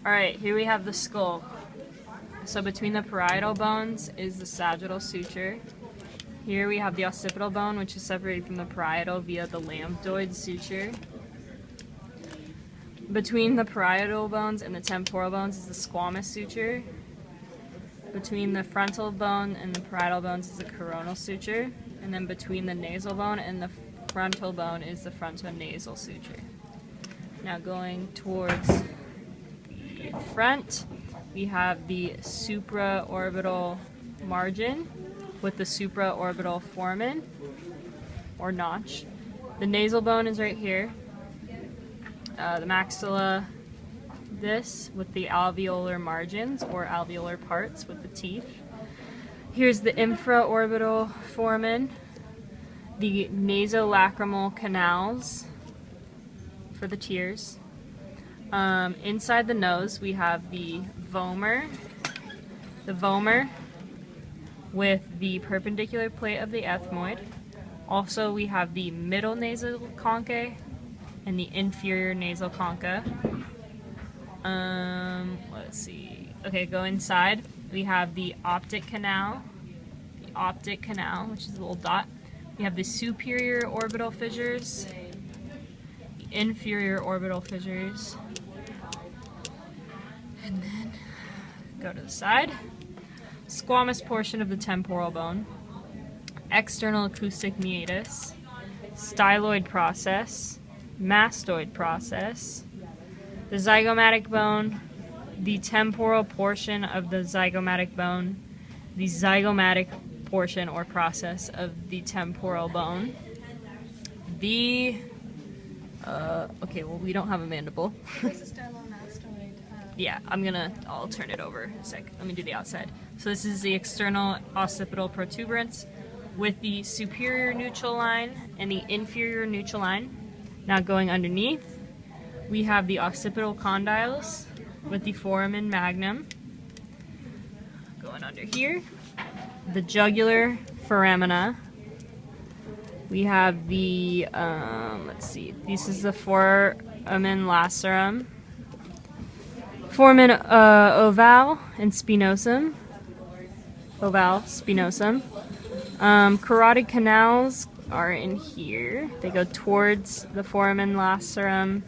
Alright, here we have the skull. So between the parietal bones is the sagittal suture. Here we have the occipital bone, which is separated from the parietal via the lambdoid suture. Between the parietal bones and the temporal bones is the squamous suture. Between the frontal bone and the parietal bones is the coronal suture. And then between the nasal bone and the frontal bone is the frontonasal suture. Now going towards the front, we have the supraorbital margin with the supraorbital foramen or notch. The nasal bone is right here. The maxilla, this with the alveolar margins or alveolar parts with the teeth. Here's the infraorbital foramen, the nasolacrimal canals for the tears. Inside the nose we have the vomer with the perpendicular plate of the ethmoid. Also we have the middle nasal conchae and the inferior nasal concha. Let's see. Okay, go inside. We have the optic canal, which is a little dot. We have the superior orbital fissures, the inferior orbital fissures, and then go to the side. Squamous portion of the temporal bone, external acoustic meatus, styloid process, mastoid process, the zygomatic bone, the temporal portion of the zygomatic bone, the zygomatic portion or process of the temporal bone, the okay, well, we don't have a mandible. Where's the stylomastoid? Yeah, I'll turn it over a sec. Let me do the outside. So this is the external occipital protuberance with the superior nuchal line and the inferior nuchal line. Now going underneath, we have the occipital condyles with the foramen magnum. Going under here, the jugular foramina. We have the, let's see, this is the foramen lacerum, foramen ovale and spinosum, carotid canals are in here. They go towards the foramen lacerum,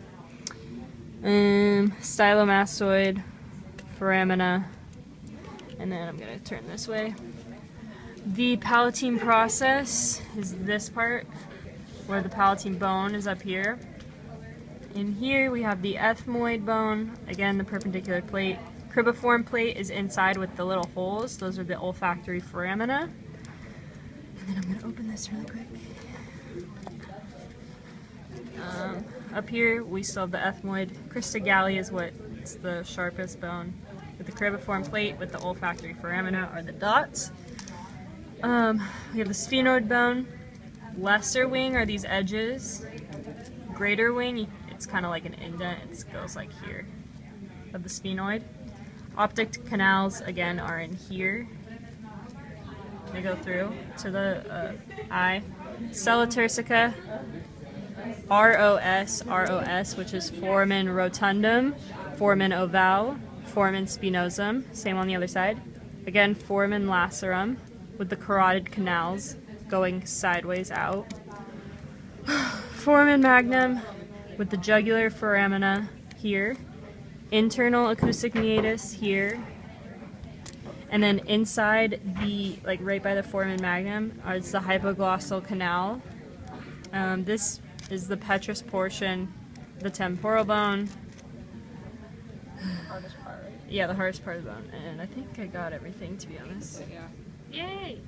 stylomastoid foramina, and then I'm going to turn this way. The palatine process is this part, where the palatine bone is up here. In here we have the ethmoid bone, again the perpendicular plate. Cribriform plate is inside with the little holes. Those are the olfactory foramina. And then I'm going to open this really quick. Up here we still have the ethmoid. Crista galli is what's the sharpest bone. With the cribriform plate with the olfactory foramina are the dots. We have the sphenoid bone. Lesser wing are these edges. Greater wing, it's kind of like an indent. It goes like here of the sphenoid. Optic canals, again, are in here. They go through to the eye. Sella turcica, ROS, which is foramen rotundum, foramen ovale, foramen spinosum. Same on the other side. Again, foramen lacerum with the carotid canals going sideways out. Foramen magnum with the jugular foramina here. Internal acoustic meatus here. And then inside the, like right by the foramen magnum, is the hypoglossal canal. This is the petrous portion, the temporal bone. Hardest part, right? Yeah, the hardest part of the bone. And I think I got everything, to be honest. Yeah. Yay!